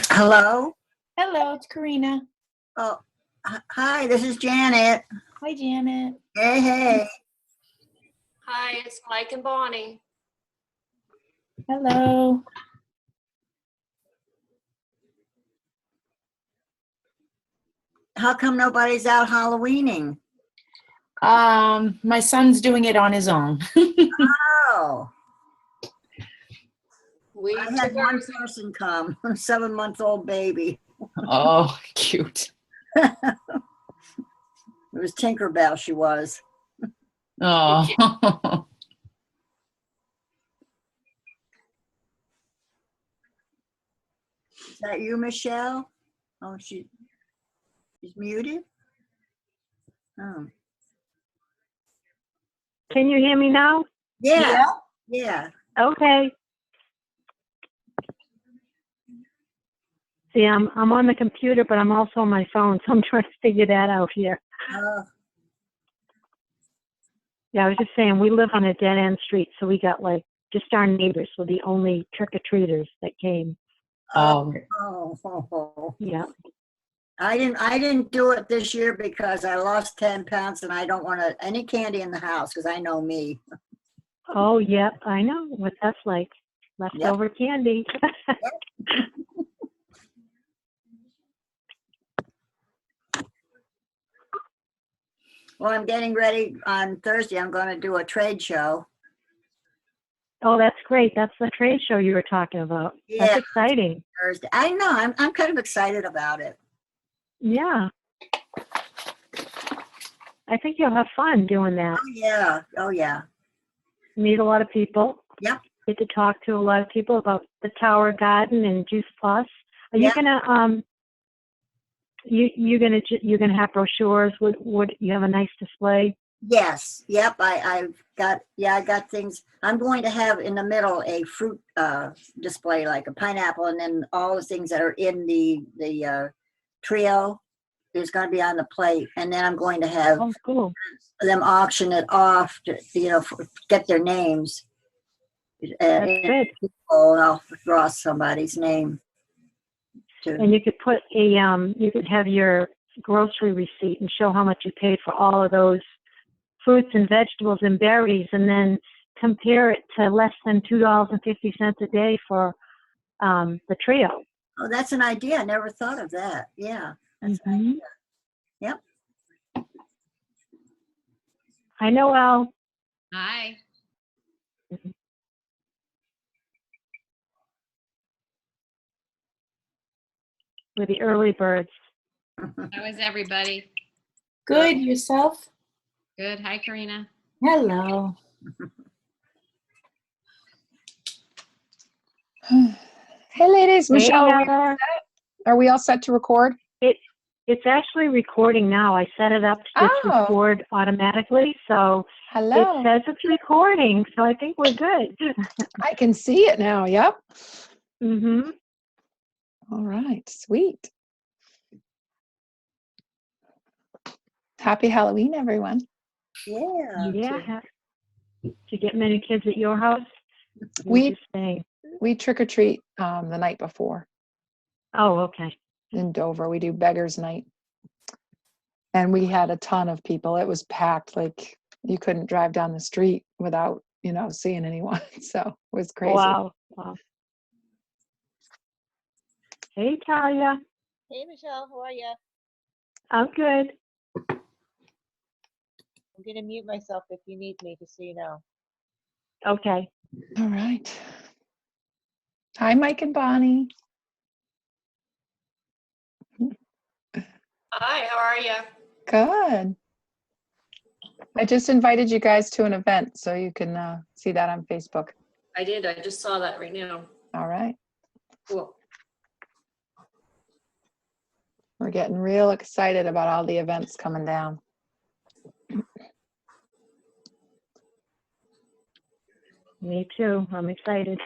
Hello? Hello, it's Karina. Oh, hi, this is Janet. Hi, Janet. Hey, hey. Hi, it's Mike and Bonnie. Hello. How come nobody's out Halloweening? My son's doing it on his own. Oh, We I had took one ours. person come, a 7-month-old baby. Oh, cute. It was Tinkerbell, she was. Oh. Is that you, Michelle? Oh, she's muted? Oh, Can you hear me now? yeah, yeah. Okay. See, I'm on the computer, but I'm also on my phone, so I'm trying to figure that out here. Yeah, I was just saying, we live on a dead-end street, so we got just our neighbors were the only trick-or-treaters that came. Oh. Yeah. I didn't do it this year because I lost 10 pounds and I don't want any candy in the house because I know me. Oh, yeah, I know what that's like. Leftover candy. Well, I'm getting ready on Thursday. I'm going to do a trade show. Oh, that's great. That's the trade show you were talking about. Yeah. That's exciting. Thursday. I know. I'm kind of excited about it. Yeah. I think you'll have fun doing that. Oh, yeah. Oh, yeah. Meet a lot of people. Yep. Get to talk to a lot of people about the Tower Garden and Juice Plus. Are you Yep. gonna you're gonna have brochures? Would you have a nice display? Yes. Yep. I got things. I'm going to have in the middle a fruit display, like a pineapple, and then all the things that are in the trio is going to be on the plate, and then I'm going to have Oh, cool. them auction it off to get their names. That's good. And I'll draw somebody's name. And you could put you could have your grocery receipt and show how much you paid for all of those fruits and vegetables and berries, and then compare it to less than $2.50 a day for the trio. Oh, that's an idea. I never thought of that. Yeah, that's an idea. Yep. Hi, Noelle. Hi. We're the early birds. How is everybody? Good, yourself? Good. Hi, Karina. Hello. Hey, ladies. Michelle, Hey, Heather. are we all set to record? It's actually recording now. I set it up to just Oh. record automatically, so Hello. it says it's recording. So I think we're good. I can see it now. Yep. Mhm. All right. Sweet. Happy Halloween, everyone. Yeah. Yeah. Did you get many kids at your house? We Staying. trick or treat the night before Oh, okay. in Dover. We do beggars night, and we had a ton of people. It was packed. Like you couldn't drive down the street without seeing anyone. So it was crazy. Wow. Hey, Talia. Hey, Michelle, how are you? I'm good. I'm going to mute myself if you need me, just so you know. Okay. All right. Hi, Mike and Bonnie. Hi, how are you? Good. I just invited you guys to an event, so you can see that on Facebook. I did. I just saw that right now. All right. Cool. We're getting real excited about all the events coming down. Me too. I'm excited.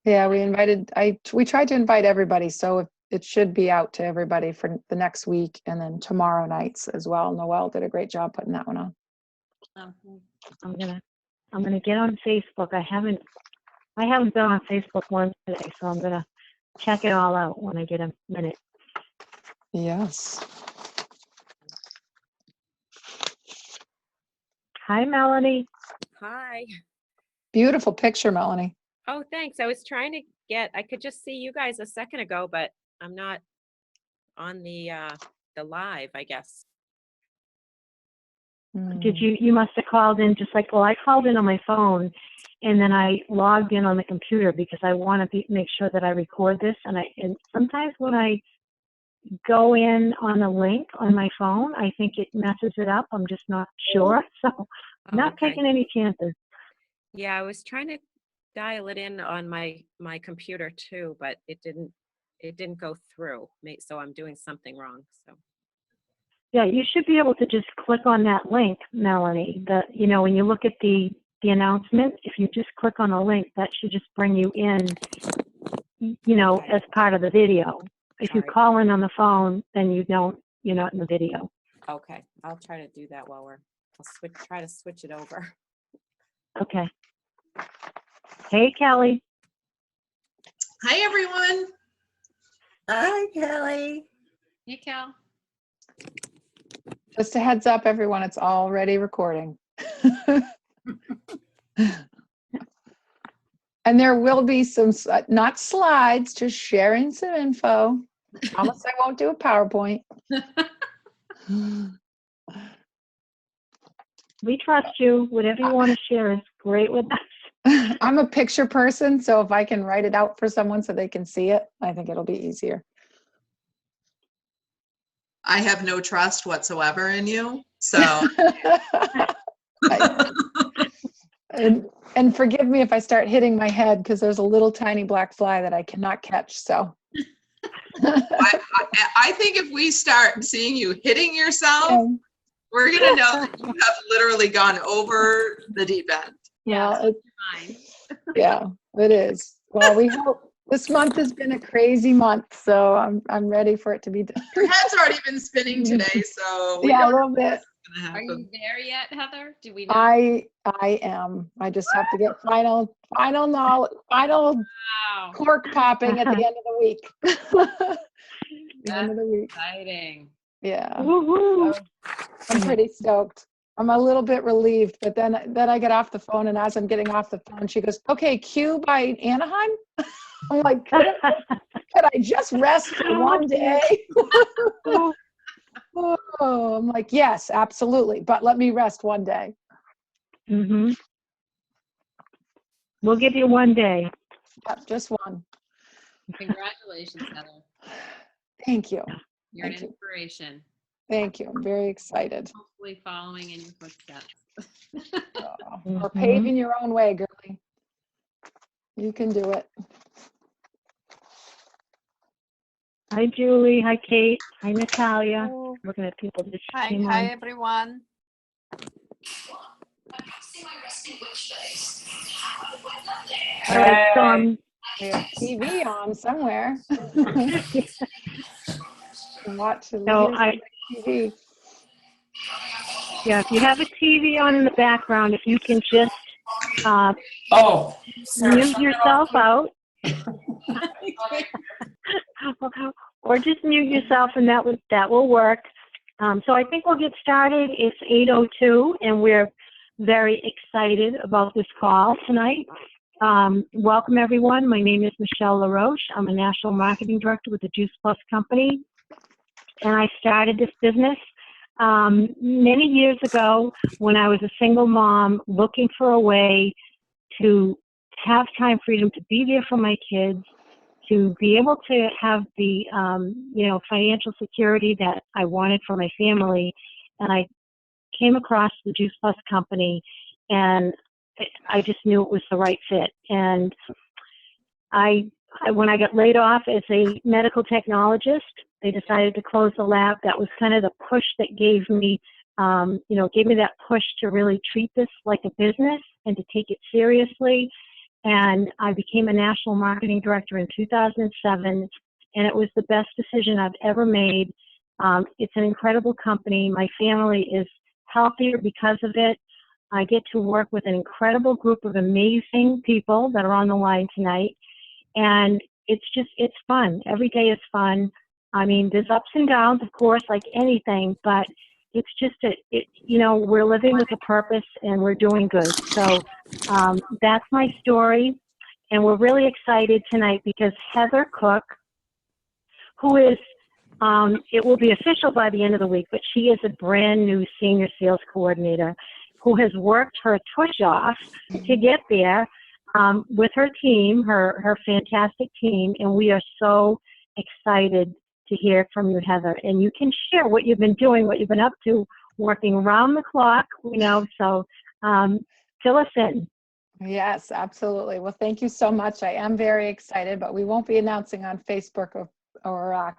Yeah, we tried to invite everybody, so it should be out to everybody for the next week and then tomorrow nights as well. Noelle did a great job putting that one on. I'm gonna get on Facebook. I haven't I haven't been on Facebook once today, so I'm gonna check it all out when I get a minute. Yes. Hi, Melanie. Hi. Beautiful picture, Melanie. Oh, thanks. I was trying to I could just see you guys a second ago, but I'm not on the live, I guess. Did you must have called in just like, well, I called in on my phone and then I logged in on the computer because I want to make sure that I record this. And sometimes when I go in on a link on my phone, I think it messes it up. I'm just not sure. So I'm not Okay. taking any chances. Yeah, I was trying to dial it in on my computer too, but it didn't go through. So I'm doing something wrong. So Yeah, you should be able to just click on that link, Melanie. When you look at the announcement, if you just click on a link, that should just bring you in, Okay. as part of the video. If you All right. call in on the phone, then you're not in the video. Okay, I'll try to do that while I'll try to switch it over. Okay. Hey, Kelly. Hi, everyone. Hi, Kelly. Hey, Cal. Just a heads up, everyone, it's already recording. And there will be some, not slides, just sharing some info. Promise I won't do a PowerPoint. We trust you. Whatever you want to share is great with us. I'm a picture person, so if I can write it out for someone so they can see it, I think it'll be easier. I have no trust whatsoever in you. So and forgive me if I start hitting my head because there's a little tiny black fly that I cannot catch. So I think if we start seeing you hitting yourself, we're going to know that you have literally gone over the deep end. yeah, Fine. yeah, it is. Well, we hope this month has been a crazy month, so I'm ready for it to be done. Your head's already been spinning today, so we Yeah, a don't know little bit. what's going to Are happen. you there yet, Heather? Do we know? I am. I just have to get final knowledge, final Wow. cork popping at the end of the week. The end of the week. Exciting. Yeah. Woo-hoo. So I'm pretty stoked. I'm a little bit relieved, but then I get off the phone, and as I'm getting off the phone, she goes, "Okay, cue by Anaheim." I'm like, could I just rest for one day? Oh, I'm like, yes, absolutely, but let me rest one day. Mm-hmm. We'll give you one day. Yep, just one. Congratulations, Heather. Thank you. You're an Thank you. inspiration. Thank you. I'm very excited. Hopefully following in your footsteps. Or paving your own way, girlie. You can do it. Hi, Julie. Hi, Kate. Hi, Natalia. Looking at people that just came on. Everyone. All right, so We have TV on somewhere. Watch TV. Yeah, if you have a TV on in the background, if you can just mute yourself out, or just mute yourself, and that will work. So I think we'll get started. It's 8:02, and we're very excited about this call tonight. Welcome, everyone. My name is Michelle LaRoche. I'm a National Marketing Director with the Juice Plus Company, and I started this business many years ago when I was a single mom looking for a way to have time freedom, to be there for my kids, to be able to have the financial security that I wanted for my family. And I came across the Juice Plus Company, and I just knew it was the right fit. And when I got laid off as a medical technologist, they decided to close the lab. That was kind of the push that gave me that push to really treat this like a business and to take it seriously. And I became a national marketing director in 2007, and it was the best decision I've ever made. It's an incredible company. My family is healthier because of it. I get to work with an incredible group of amazing people that are on the line tonight. And it's fun. Every day is fun. I mean, there's ups and downs, of course, like anything, but it's just we're living with a purpose and we're doing good. So that's my story. And we're really excited tonight because Heather Cook, who is, it will be official by the end of the week, but she is a brand new senior sales coordinator who has worked her tush off to get there with her team, her fantastic team. And we are so excited to hear from you, Heather. And you can share what you've been doing, what you've been up to, working around the clock, so fill us in. Yes, absolutely. Well, thank you so much. I am very excited, but we won't be announcing on Facebook or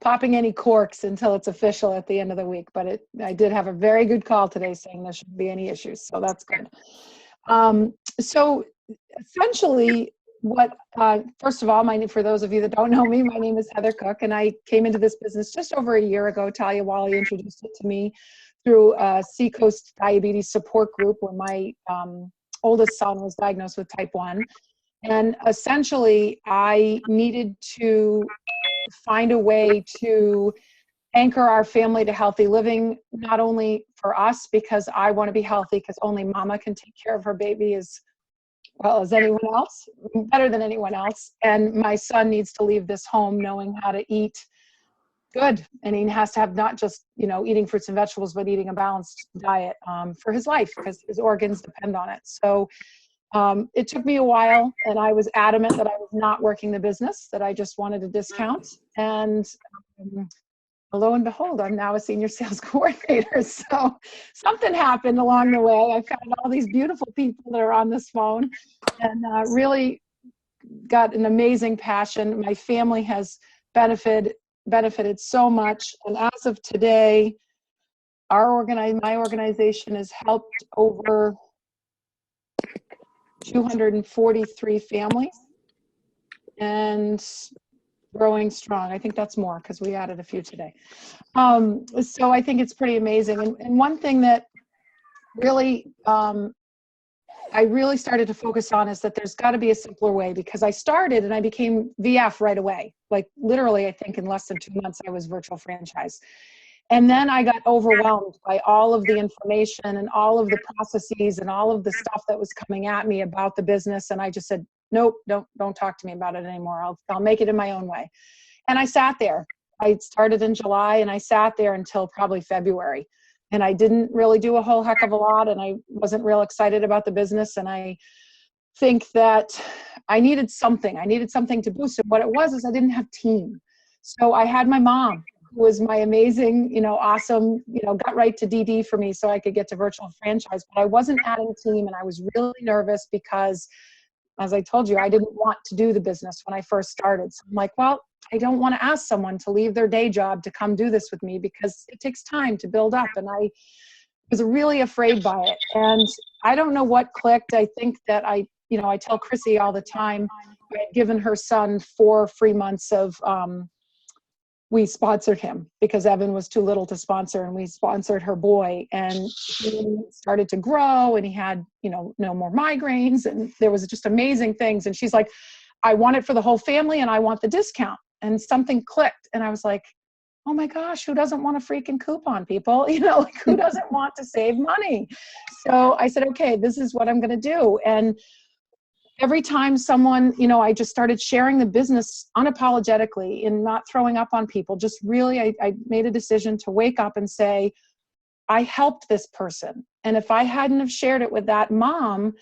popping any corks until it's official at the end of the week. But I did have a very good call today saying there shouldn't be any issues. So that's good. So essentially, first of all, for those of you that don't know me, my name is Heather Cook, and I came into this business just over a year ago. Talia Wally introduced it to me through a Seacoast Diabetes Support Group when my oldest son was diagnosed with type 1. And essentially, I needed to find a way to anchor our family to healthy living, not only for us, because I want to be healthy, because only mama can take care of her baby as well as anyone else, better than anyone else. And my son needs to leave this home knowing how to eat good. And he has to have not just, eating fruits and vegetables, but eating a balanced diet for his life, because his organs depend on it. So it took me a while, and I was adamant that I was not working the business, that I just wanted a discount. And lo and behold, I'm now a senior sales coordinator. So something happened along the way. I found all these beautiful people that are on this phone, and really got an amazing passion. My family has benefited so much. And as of today, my organization has helped over 243 families and growing strong. I think that's more because we added a few today. So I think it's pretty amazing. And one thing that really, I really started to focus on is that there's got to be a simpler way, because I started and I became VF right away. Like literally, I think in less than 2 months, I was virtual franchise. And then I got overwhelmed by all of the information and all of the processes and all of the stuff that was coming at me about the business. And I just said, nope, don't talk to me about it anymore. I'll make it in my own way. And I sat there. I started in July and I sat there until probably February. And I didn't really do a whole heck of a lot, and I wasn't real excited about the business. And I think that I needed something to boost it. What it was is I didn't have team. So I had my mom, who was my amazing, awesome, got right to DD for me so I could get to virtual franchise, but I wasn't adding team, and I was really nervous because, as I told you, I didn't want to do the business when I first started. So I'm like, well, I don't want to ask someone to leave their day job to come do this with me, because it takes time to build up. And I was really afraid by it. And I don't know what clicked. I think that I tell Chrissy all the time, I had given her son 4 free months of, we sponsored him because Evan was too little to sponsor, and we sponsored her boy, and he started to grow, and he had, no more migraines, and there was just amazing things. And she's like, I want it for the whole family, and I want the discount. And something clicked, and I was like, oh my gosh, who doesn't want a freaking coupon, people? Who doesn't want to save money? So I said, okay, this is what I'm going to do. And every time someone, I just started sharing the business unapologetically and not throwing up on people. Just really, I made a decision to wake up and say, I helped this person. And if I hadn't have shared it with that mom,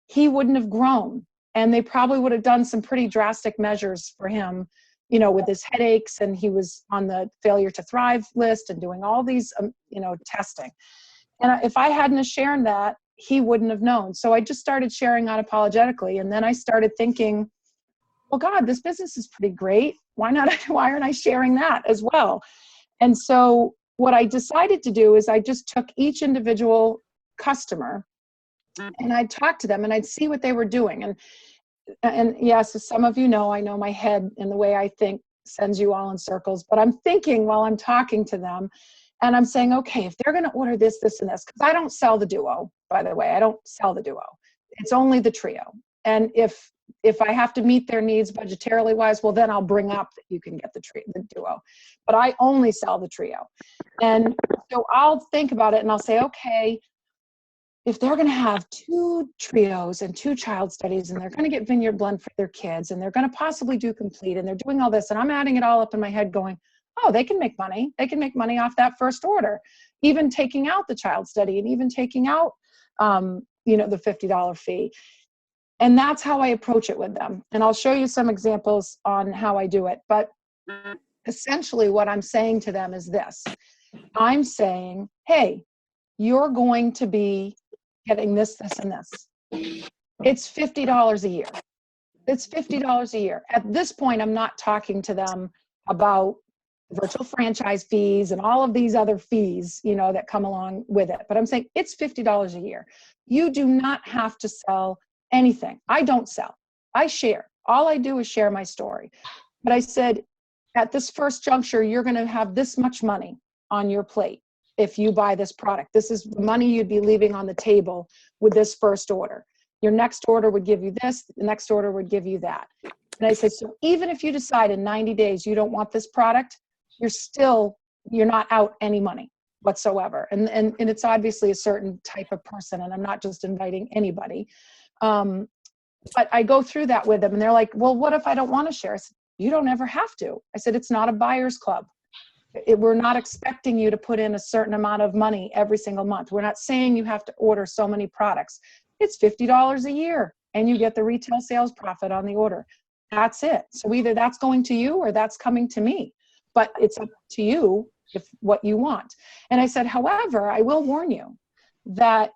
he wouldn't have grown. And they probably would have done some pretty drastic measures for him, with his headaches, and he was on the failure to thrive list and doing all these, testing. And if I hadn't have shared that, he wouldn't have known. So I just started sharing unapologetically. And then I started thinking, well, God, this business is pretty great. Why aren't I sharing that as well? And so what I decided to do is I just took each individual customer and I'd talk to them and I'd see what they were doing. And yes, as some of you know, I know my head and the way I think sends you all in circles, but I'm thinking while I'm talking to them, and I'm saying, okay, if they're going to order this, this, and this, because I don't sell the Duo. by the way. I don't sell the duo. It's only the trio. And if I have to meet their needs budgetarily wise, well, then I'll bring up that you can get the duo. But I only sell the trio. And so I'll think about it and I'll say, okay, if they're going to have 2 trios and 2 child studies, and they're going to get Vineyard Blend for their kids, and they're going to possibly do complete, and they're doing all this, and I'm adding it all up in my head going, oh, they can make money. They can make money off that first order, even taking out the child study and even taking out, the $50 fee. And that's how I approach it with them. And I'll show you some examples on how I do it. But essentially what I'm saying to them is this. I'm saying, hey, you're going to be getting this, this, and this. It's $50 a year. It's $50 a year. At this point, I'm not talking to them about virtual franchise fees and all of these other fees, that come along with it. But I'm saying it's $50 a year. You do not have to sell anything. I don't sell. I share. All I do is share my story. But I said, at this first juncture, you're going to have this much money on your plate. If you buy this product, this is the money you'd be leaving on the table with this first order. Your next order would give you this, the next order would give you that. And I said, so even if you decide in 90 days you don't want this product, you're not out any money whatsoever. And it's obviously a certain type of person, and I'm not just inviting anybody. But I go through that with them, and they're like, well, what if I don't want to share? I said, you don't ever have to. I said, it's not a buyer's club. We're not expecting you to put in a certain amount of money every single month. We're not saying you have to order so many products. It's $50 a year, and you get the retail sales profit on the order. That's it. So either that's going to you or that's coming to me, but it's up to you if what you want. And I said, however, I will warn you that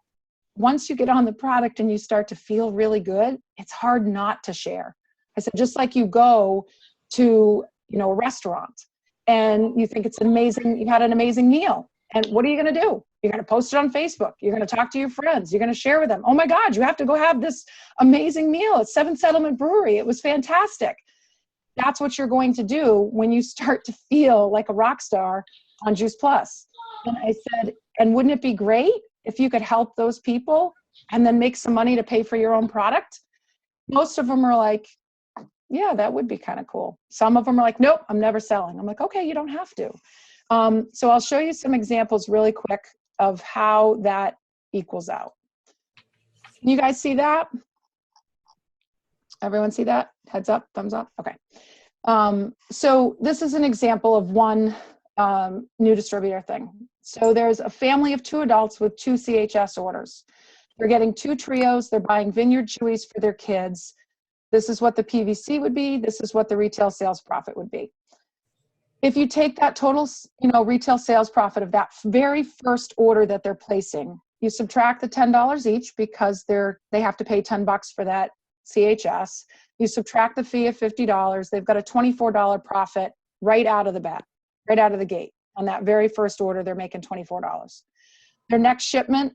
once you get on the product and you start to feel really good, it's hard not to share. I said, just like you go to, a restaurant and you think it's amazing, you had an amazing meal. And what are you going to do? You're going to post it on Facebook. You're going to talk to your friends. You're going to share with them. Oh my God, you have to go have this amazing meal at 7 Settlement Brewery. It was fantastic. That's what you're going to do when you start to feel like a rock star on Juice Plus. And I said, and wouldn't it be great if you could help those people and then make some money to pay for your own product? Most of them are like, yeah, that would be kind of cool. Some of them are like, nope, I'm never selling. I'm like, okay, you don't have to. So I'll show you some examples really quick of how that equals out. Can you guys see that? Everyone see that? Heads up, thumbs up? Okay. So this is an example of one new distributor thing. So there's a family of 2 adults with 2 CHS orders. They're getting 2 trios. They're buying Vineyard Chewies for their kids. This is what the PVC would be. This is what the retail sales profit would be. If you take that total, retail sales profit of that very first order that they're placing, you subtract the $10 each because they have to pay $10 for that CHS. You subtract the fee of $50. They've got a $24 profit right out of the bat, right out of the gate. On that very first order, they're making $24. Their next shipment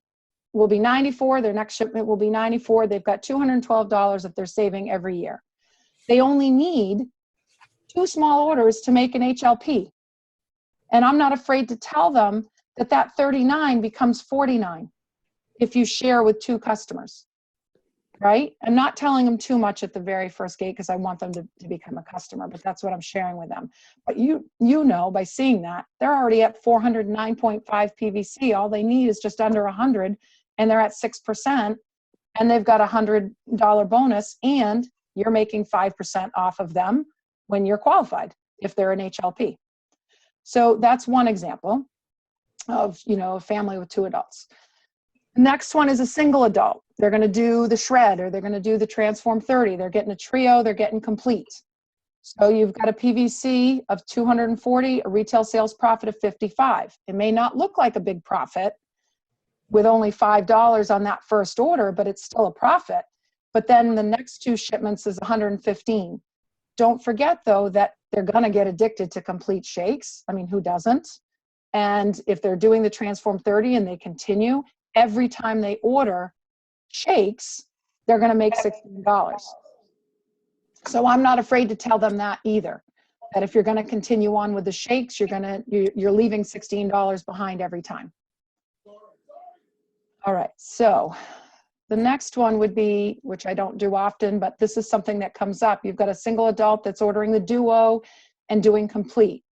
will be $94. Their next shipment will be $94. They've got $212 that they're saving every year. They only need 2 small orders to make an HLP. And I'm not afraid to tell them that that 39 becomes 49 if you share with 2 customers, right? I'm not telling them too much at the very first gate because I want them to become a customer, but that's what I'm sharing with them. But you know, by seeing that, they're already at 409.5 PVC. All they need is just under 100, and they're at 6%, and they've got a $100 bonus, and you're making 5% off of them when you're qualified, if they're an HLP. So that's one example of, a family with 2 adults. Next one is a single adult. They're going to do the shred, or they're going to do the Transform 30. They're getting a trio. They're getting complete. So you've got a PVC of 240, a retail sales profit of 55. It may not look like a big profit with only $5 on that first order, but it's still a profit. But then the next 2 shipments is 115. Don't forget, though, that they're going to get addicted to complete shakes. I mean, who doesn't? And if they're doing the Transform 30 and they continue, every time they order shakes, they're going to make $16. So I'm not afraid to tell them that either, that if you're going to continue on with the shakes, you're leaving $16 behind every time. All right, so the next one would be, which I don't do often, but this is something that comes up. You've got a single adult that's ordering the duo and doing complete.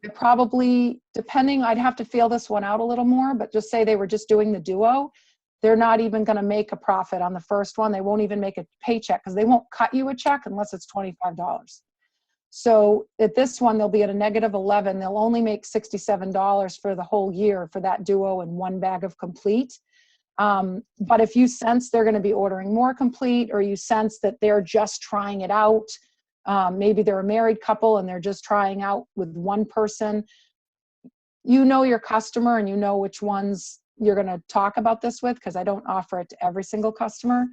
It probably, depending, I'd have to feel this one out a little more, but just say they were just doing the duo. They're not even going to make a profit on the first one. They won't even make a paycheck because they won't cut you a check unless it's $25. So at this one, they'll be at a -11. They'll only make $67 for the whole year for that duo and one bag of complete. But if you sense they're going to be ordering more complete, or you sense that they're just trying it out, maybe they're a married couple and they're just trying out with one person, you know your customer and you know which ones you're going to talk about this with, because I don't offer it to every single customer.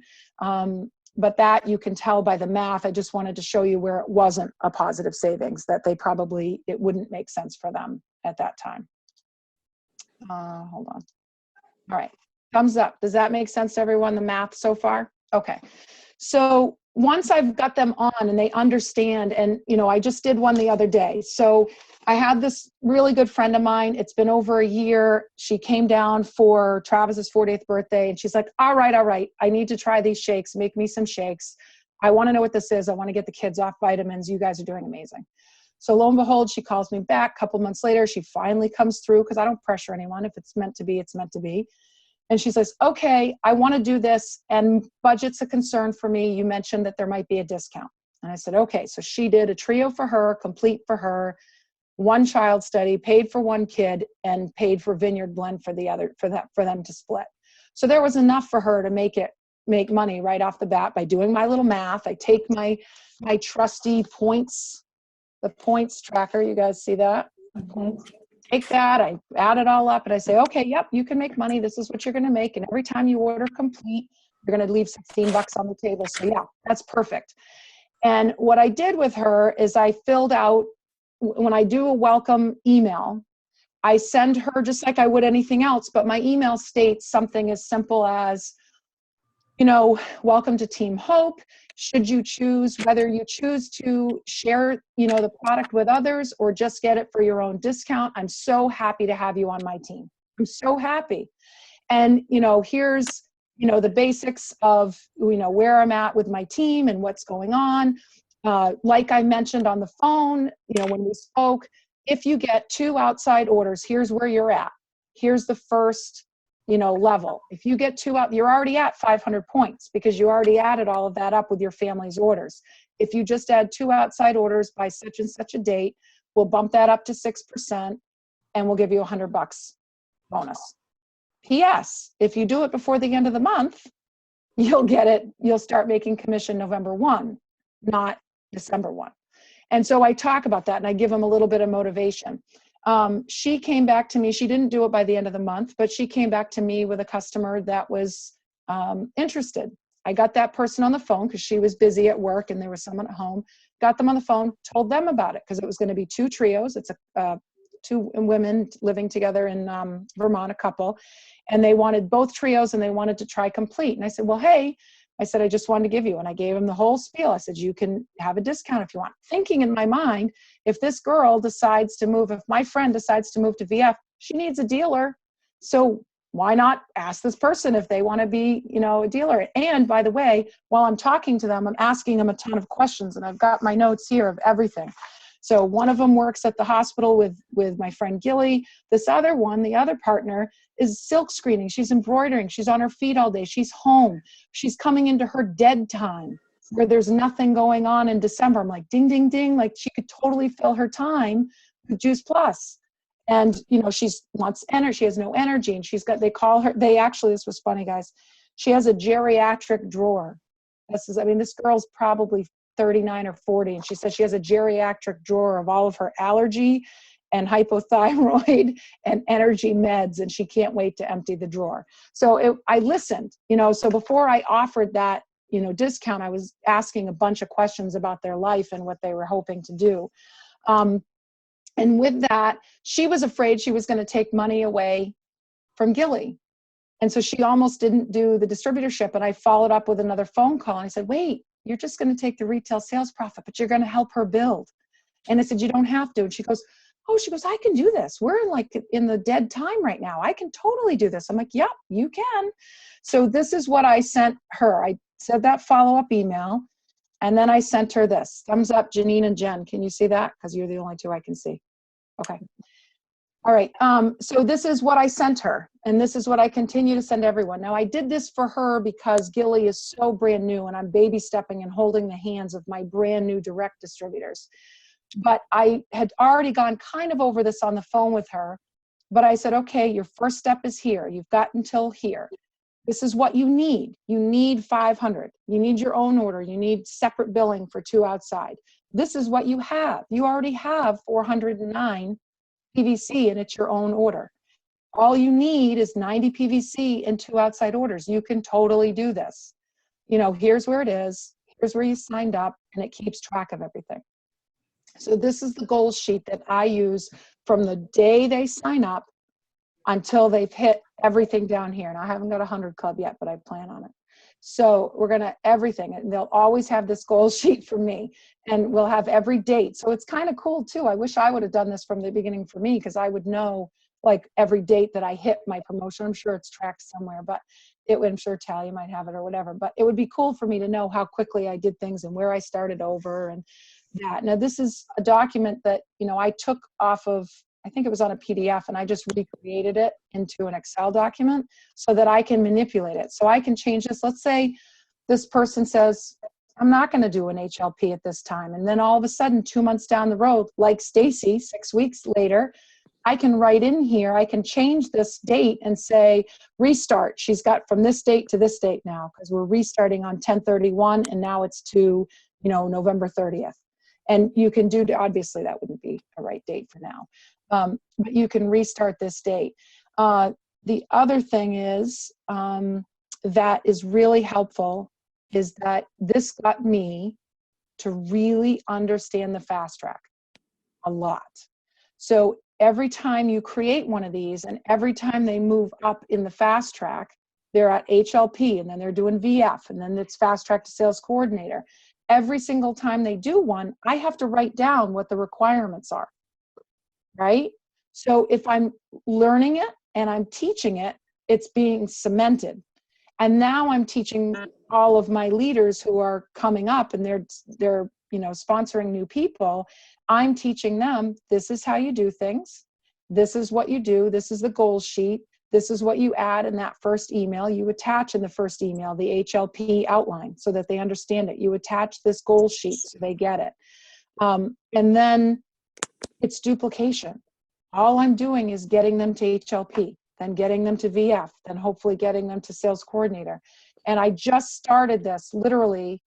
But that you can tell by the math. I just wanted to show you where it wasn't a positive savings, that they probably, it wouldn't make sense for them at that time. Hold on. All right. Thumbs up. Does that make sense to everyone, the math so far? Okay. So once I've got them on and they understand, and I just did one the other day. So I had this really good friend of mine. It's been over a year. She came down for Travis's 40th birthday and she's like, all right. I need to try these shakes. Make me some shakes. I want to know what this is. I want to get the kids off vitamins. You guys are doing amazing. So lo and behold, she calls me back a couple months later. She finally comes through, because I don't pressure anyone. If it's meant to be, it's meant to be. And she says, okay, I want to do this, and budget's a concern for me. You mentioned that there might be a discount. And I said, okay. So she did a trio for her, complete for her, one child study, paid for one kid, and paid for Vineyard Blend for the other, for them to split. So there was enough for her to make money right off the bat by doing my little math. I take my trusty points, the points tracker. You guys see that? Take that, I add it all up, and I say, okay, yep, you can make money. This is what you're going to make. And every time you order complete, you're going to leave $16 on the table. So yeah, that's perfect. And what I did with her is I filled out, when I do a welcome email, I send her just like I would anything else, but my email states something as simple as, welcome to Team Hope. Should you choose, whether you choose to share, the product with others or just get it for your own discount, I'm so happy to have you on my team. I'm so happy. And, here's, the basics of, where I'm at with my team and what's going on. Like I mentioned on the phone, when we spoke, if you get 2 outside orders, here's where you're at. Here's the first level. If you get 2 out, you're already at 500 points because you already added all of that up with your family's orders. If you just add 2 outside orders by such and such a date, we'll bump that up to 6% and we'll give you $100 bonus. P.S. If you do it before the end of the month, you'll get it. You'll start making commission November 1, not December 1. And so I talk about that and I give them a little bit of motivation. She came back to me. She didn't do it by the end of the month, but she came back to me with a customer that was interested. I got that person on the phone because she was busy at work and there was someone at home. Got them on the phone, told them about it because it was going to be 2 trios. It's 2 women living together in Vermont, a couple, and they wanted both trios and they wanted to try complete. And I said, well, hey, I just wanted to give you, and I gave him the whole spiel. I said, you can have a discount if you want. Thinking in my mind, if this girl decides to move, if my friend decides to move to VF, she needs a dealer. So why not ask this person if they want to be, a dealer? And by the way, while I'm talking to them, I'm asking them a ton of questions, and I've got my notes here of everything. So one of them works at the hospital with my friend Gilly. This other one, the other partner, is silk screening. She's embroidering. She's on her feet all day. She's home. She's coming into her dead time where there's nothing going on in December. I'm like, ding, ding, ding. Like she could totally fill her time with Juice Plus. And, she wants energy. She has no energy. And this was funny, guys. She has a geriatric drawer. This girl's probably 39 or 40. And she says she has a geriatric drawer of all of her allergy and hypothyroid and energy meds. And she can't wait to empty the drawer. So I listened, so before I offered that, discount, I was asking a bunch of questions about their life and what they were hoping to do. And with that, she was afraid she was going to take money away from Gilly. And so she almost didn't do the distributorship. And I followed up with another phone call. And I said, wait, you're just going to take the retail sales profit, but you're going to help her build. And I said, you don't have to. And she goes, oh, she goes, I can do this. We're in the dead time right now. I can totally do this. I'm like, yep, you can. So this is what I sent her. I said that follow-up email, and then I sent her this. Thumbs up, Janine and Jen. Can you see that? Because you're the only two I can see. Okay. All right. So this is what I sent her, and this is what I continue to send everyone. Now, I did this for her because Gilly is so brand new, and I'm baby stepping and holding the hands of my brand new direct distributors. But I had already gone kind of over this on the phone with her. But I said, okay, your first step is here. You've got until here. This is what you need. You need 500. You need your own order. You need separate billing for 2 outside. This is what you have. You already have 409 PVC, and it's your own order. All you need is 90 PVC and 2 outside orders. You can totally do this. You know, here's where it is. Here's where you signed up, and it keeps track of everything. So this is the goal sheet that I use from the day they sign up until they've hit everything down here. And I haven't got 100 club yet, but I plan on it. So we're going to everything, and they'll always have this goal sheet from me, and we'll have every date. So it's kind of cool too. I wish I would have done this from the beginning for me, because I would know like every date that I hit my promotion. I'm sure it's tracked somewhere, but I'm sure Talia might have it or whatever, but it would be cool for me to know how quickly I did things and where I started over and that. Now this is a document that, you know, I took off of, I think it was on a PDF, and I just recreated it into an Excel document so that I can manipulate it. So I can change this. Let's say this person says, I'm not going to do an HLP at this time. And then all of a sudden, 2 months down the road, like Stacy, 6 weeks later, I can write in here, I can change this date and say, restart. She's got from this date to this date now, because we're restarting on 10/31, and now it's to, you know, November 30th. And you can do, obviously that wouldn't be a right date for now. But you can restart this date. The other thing is that is really helpful is that this got me to really understand the fast track a lot. So every time you create one of these, and every time they move up in the fast track, they're at HLP, and then they're doing VF, and then it's fast track to sales coordinator. Every single time they do one, I have to write down what the requirements are, right? So if I'm learning it and I'm teaching it, it's being cemented. And now I'm teaching all of my leaders who are coming up, and they're you know, sponsoring new people. I'm teaching them, this is how you do things. This is what you do. This is the goal sheet. This is what you add in that first email. You attach in the first email the HLP outline so that they understand it. You attach this goal sheet so they get it. And then it's duplication. All I'm doing is getting them to HLP, then getting them to VF, then hopefully getting them to sales coordinator. And I just started this literally.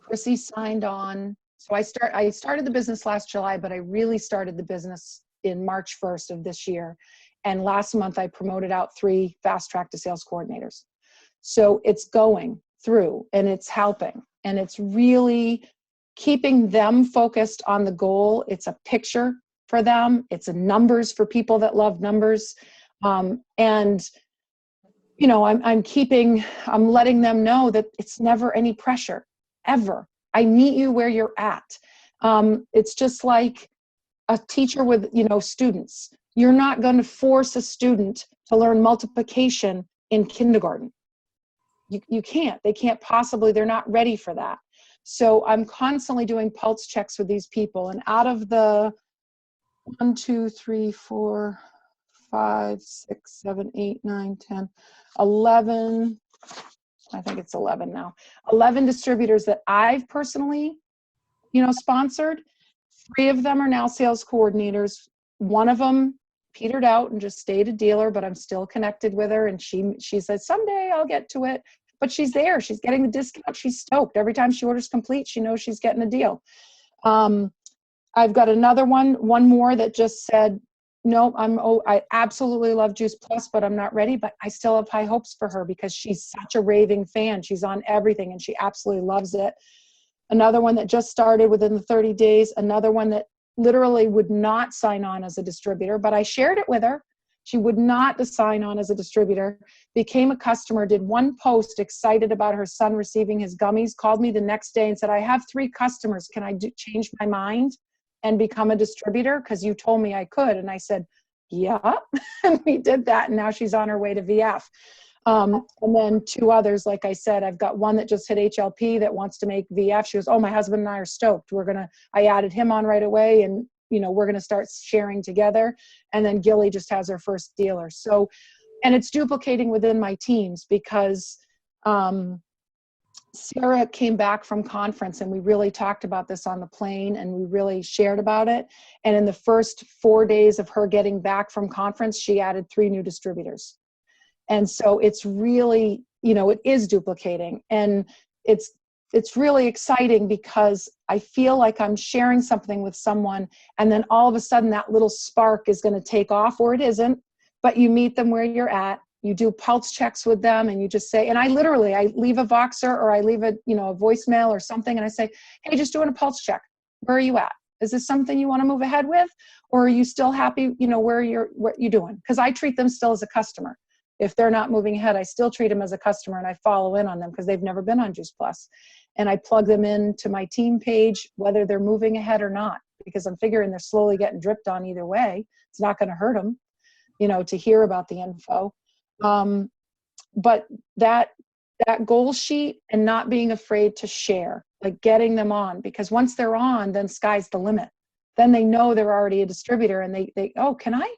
Chrissy signed on. So I started the business last July, but I really started the business in March 1st of this year. And last month I promoted out 3 fast track to sales coordinators. So it's going through, and it's helping, and it's really keeping them focused on the goal. It's a picture for them. It's a numbers for people that love numbers. And you know, I'm letting them know that it's never any pressure, ever. I meet you where you're at. It's just like a teacher with, you know, students. You're not going to force a student to learn multiplication in kindergarten. You can't. They can't possibly. They're not ready for that. So I'm constantly doing pulse checks with these people. And out of the 1, 2, 3, 4, 5, 6, 7, 8, 9, 10, 11, I think it's 11 now, 11 distributors that I've personally, you know, sponsored. 3 of them are now sales coordinators. 1 of them petered out and just stayed a dealer, but I'm still connected with her. And she said, someday I'll get to it. But she's there. She's getting the discount. She's stoked. Every time she orders complete, she knows she's getting a deal. I've got another one more that just said, no, I absolutely love Juice Plus, but I'm not ready. But I still have high hopes for her because she's such a raving fan. She's on everything and she absolutely loves it. Another one that just started within the 30 days. Another one that literally would not sign on as a distributor, but I shared it with her. She would not sign on as a distributor, became a customer, did 1 post excited about her son receiving his gummies, called me the next day and said, I have 3 customers. Can I change my mind? and become a distributor? Because you told me I could. And I said, yeah. And we did that. And now she's on her way to VF. And then 2 others, like I said, I've got one that just hit HLP that wants to make VF. She goes, oh, my husband and I are stoked. I added him on right away, and, we're going to start sharing together. And then Gilly just has her first dealer. So, and it's duplicating within my teams because Sarah came back from conference, and we really talked about this on the plane, and we really shared about it. And in the first 4 days of her getting back from conference, she added 3 new distributors. And so it's really, it is duplicating, and it's really exciting because I feel like I'm sharing something with someone, and then all of a sudden that little spark is going to take off, or it isn't, but you meet them where you're at, you do pulse checks with them, and you just say, and I leave a Voxer, or I leave a voicemail or something, and I say, hey, just doing a pulse check. Where are you at? Is this something you want to move ahead with? Or are you still happy, what you're doing? Because I treat them still as a customer. If they're not moving ahead, I still treat them as a customer, and I follow in on them because they've never been on Juice Plus. And I plug them into my team page, whether they're moving ahead or not, because I'm figuring they're slowly getting dripped on either way. It's not going to hurt them, to hear about the info. But that goal sheet, and not being afraid to share, like getting them on, because once they're on, then sky's the limit. Then they know they're already a distributor, and they oh, can I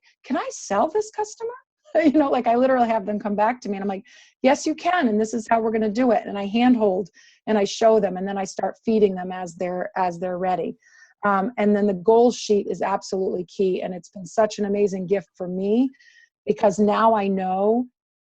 sell this customer? Like I literally have them come back to me, and I'm like, yes, you can. And this is how we're going to do it. And I handhold and I show them, and then I start feeding them as they're ready. And then the goal sheet is absolutely key. And it's been such an amazing gift for me, because now I know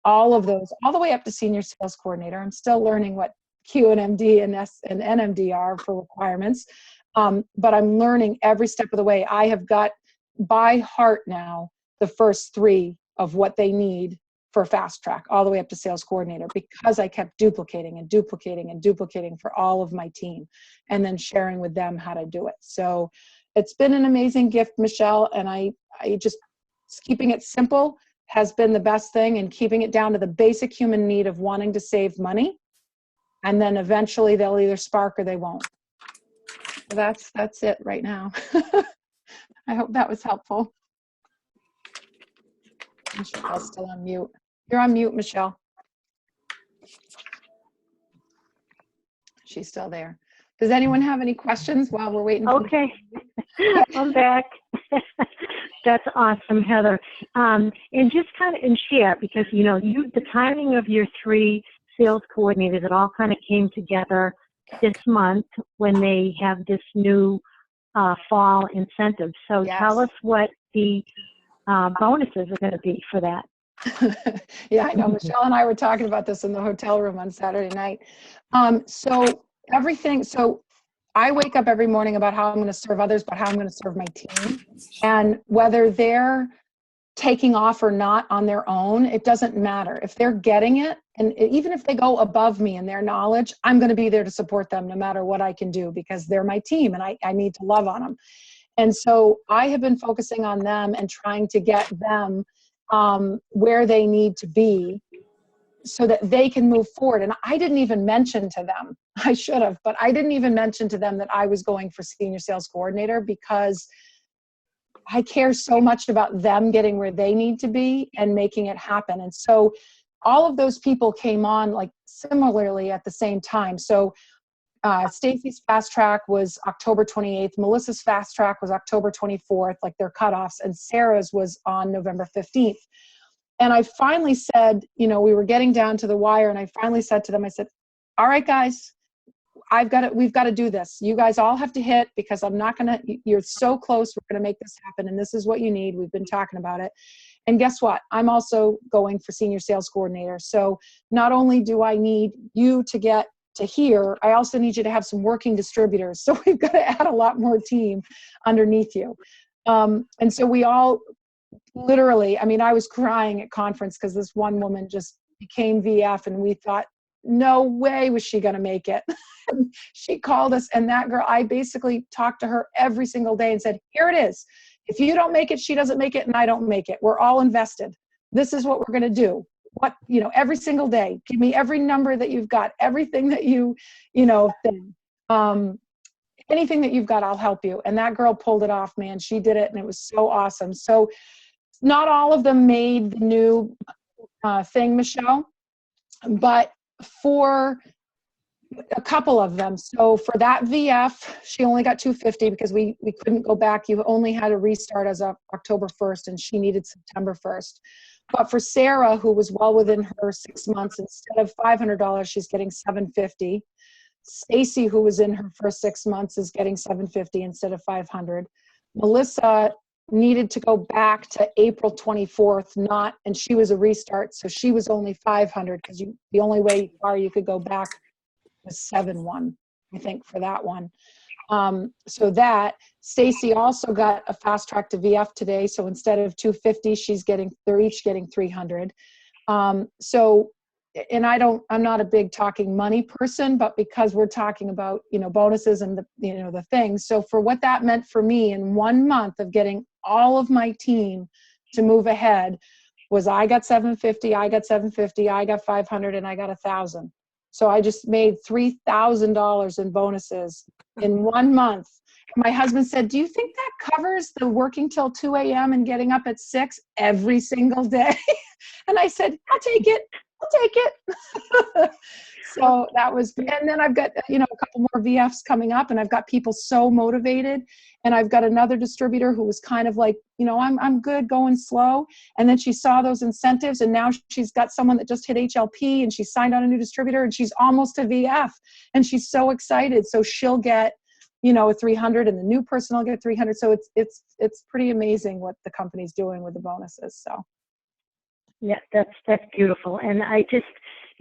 all of those, all the way up to senior sales coordinator. I'm still learning what Q and MD and S and NMD are for requirements. But I'm learning every step of the way. I have got by heart now the first 3 of what they need for fast track, all the way up to sales coordinator, because I kept duplicating and duplicating and duplicating for all of my team, and then sharing with them how to do it. So it's been an amazing gift, Michelle. And I just, keeping it simple has been the best thing, and keeping it down to the basic human need of wanting to save money. And then eventually they'll either spark or they won't. So that's it right now. I hope that was helpful. Michelle's still on mute. You're on mute, Michelle. She's still there. Does anyone have any questions while we're waiting? Okay, I'm back. That's awesome, Heather. And just kind of share, because the timing of your 3 sales coordinators, it all kind of came together this month when they have this new fall incentive. So Yes. Tell us what the bonuses are going to be for that. Yeah, I know. Michelle and I were talking about this in the hotel room on Saturday night. So I wake up every morning about how I'm going to serve others, but how I'm going to serve my team. And whether they're taking off or not on their own, it doesn't matter. If they're getting it, and even if they go above me in their knowledge, I'm going to be there to support them no matter what I can do, because they're my team, and I need to love on them. And so I have been focusing on them and trying to get them where they need to be so that they can move forward. And I didn't even mention to them, I should have, but I didn't even mention to them that I was going for senior sales coordinator, because I care so much about them getting where they need to be and making it happen. And so all of those people came on like similarly at the same time. So Stacy's fast track was October 28th. Melissa's fast track was October 24th, like their cutoffs, and Sarah's was on November 15th. And I finally said, we were getting down to the wire, and I finally said to them, I said, all right, guys, we've got to do this. You guys all have to hit, because you're so close. We're going to make this happen. And this is what you need. We've been talking about it. And guess what? I'm also going for senior sales coordinator. So not only do I need you to get to here, I also need you to have some working distributors. So we've got to add a lot more team underneath you. And so we all literally, I was crying at conference because this one woman just became VF, and we thought, no way was she going to make it. She called us, and that girl, I basically talked to her every single day and said, here it is. If you don't make it, she doesn't make it, and I don't make it. We're all invested. This is what we're going to do. Every single day, give me every number that you've got, everything that you think. anything that you've got, I'll help you. And that girl pulled it off, man. She did it, and it was so awesome. So not all of them made the new thing, Michelle, but for a couple of them. So for that VF, she only got 250 because we couldn't go back. You only had a restart as of October 1st, and she needed September 1st. But for Sarah, who was well within her 6 months, instead of $500, she's getting $750. Stacy, who was in her first 6 months, is getting $750 instead of $500. Melissa needed to go back to April 24th, and she was a restart, so she was only $500 because the only way you could go back was 7-1, I think, for that one. So that Stacy also got a fast track to VF today. So instead of 250, they're each getting 300. So, and I'm not a big talking money person, but because we're talking about, bonuses and the things. So for what that meant for me in 1 month of getting all of my team to move ahead was I got 750, I got 750, I got 500, and I got 1,000. So I just made $3,000 in bonuses in 1 month. My husband said, do you think that covers the working till 2 a.m. and getting up at 6 every single day? And I said, I'll take it. So that was, and then I've got, a couple more VFs coming up, and I've got people so motivated. And I've got another distributor who was kind of like, I'm good going slow. And then she saw those incentives, and now she's got someone that just hit HLP, and she signed on a new distributor, and she's almost a VF, and she's so excited. So she'll get, a 300, and the new person will get 300. So it's pretty amazing what the company's doing with the bonuses. So. Yeah, that's beautiful. And I just,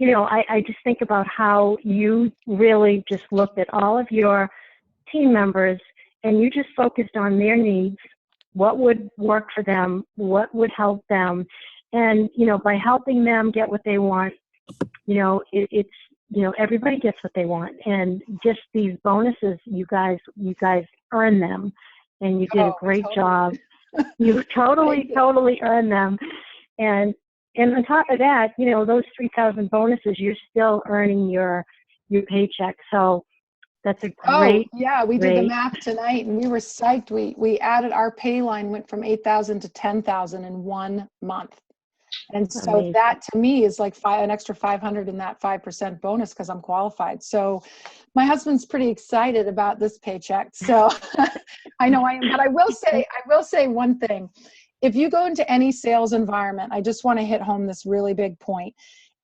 I just think about how you really just looked at all of your team members, and you just focused on their needs, what would work for them, what would help them. And, by helping them get what they want, it's, everybody gets what they want. And just these bonuses, you guys earn them, and you did a great job. You totally earned them. And on top of that, those 3,000 bonuses, you're still earning your paycheck. So that's a great. Oh, yeah, we did the math tonight, and we were psyched. We added, our pay line went from 8,000 to 10,000 in 1 month. And so amazing. That to me is like an extra 500 in that 5% bonus because I'm qualified. So my husband's pretty excited about this paycheck. So I know I am, but I will say one thing. If you go into any sales environment, I just want to hit home this really big point.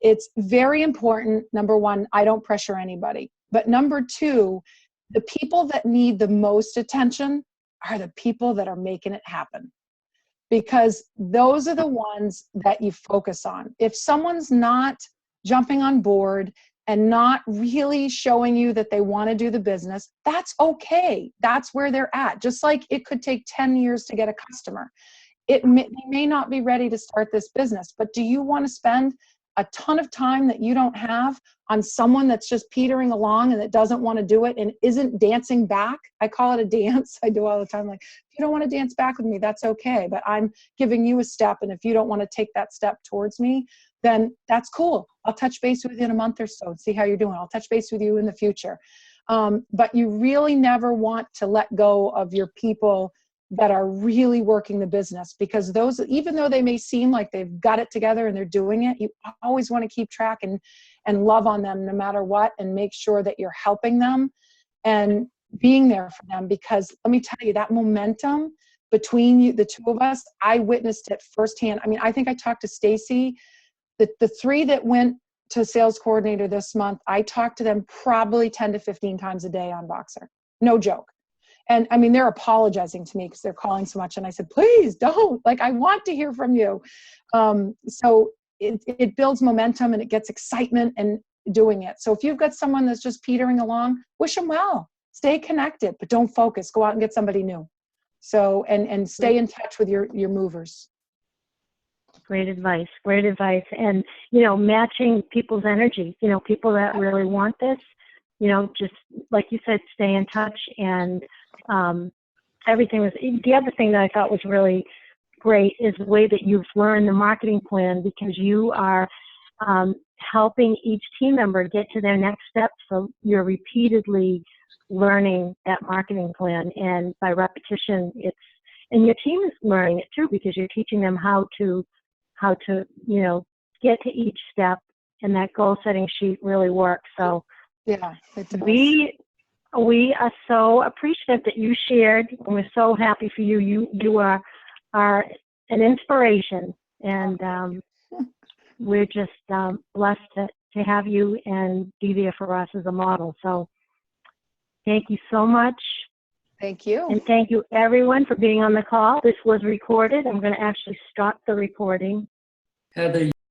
It's very important. Number one, I don't pressure anybody. But number two, the people that need the most attention are the people that are making it happen. Because those are the ones that you focus on. If someone's not jumping on board and not really showing you that they want to do the business, that's okay. That's where they're at. Just like it could take 10 years to get a customer. They may not be ready to start this business, but do you want to spend a ton of time that you don't have on someone that's just petering along and that doesn't want to do it and isn't dancing back? I call it a dance. I do all the time. Like, if you don't want to dance back with me, that's okay. But I'm giving you a step. And if you don't want to take that step towards me, then that's cool. I'll touch base with you in a month or so and see how you're doing. I'll touch base with you in the future. But you really never want to let go of your people that are really working the business, because those, even though they may seem like they've got it together and they're doing it, you always want to keep track and love on them no matter what, and make sure that you're helping them and being there for them. Because let me tell you, that momentum between you, the two of us, I witnessed it firsthand. I mean, I think I talked to Stacy, the 3 that went to sales coordinator this month, I talked to them probably 10 to 15 times a day on Voxer. No joke. And I mean, they're apologizing to me because they're calling so much. And I said, please don't. Like, I want to hear from you. So it builds momentum and it gets excitement and doing it. So if you've got someone that's just petering along, wish them well. Stay connected, but don't focus. Go out and get somebody new. So, and stay in touch with your movers. Great advice. And, matching people's energy, people that really want this, just like you said, stay in touch. And everything was, the other thing that I thought was really great is the way that you've learned the marketing plan, because you are helping each team member get to their next step. So you're repeatedly learning that marketing plan, and by repetition, and your team is learning it too, because you're teaching them how to, get to each step, and that goal setting sheet really works. So Yeah, it does. we are so appreciative that you shared, and we're so happy for you. You are an inspiration, and we're just blessed to have you and be there for us as a model. So thank you so much. Thank you. And thank you everyone for being on the call. This was recorded. I'm going to actually stop the recording. Heather,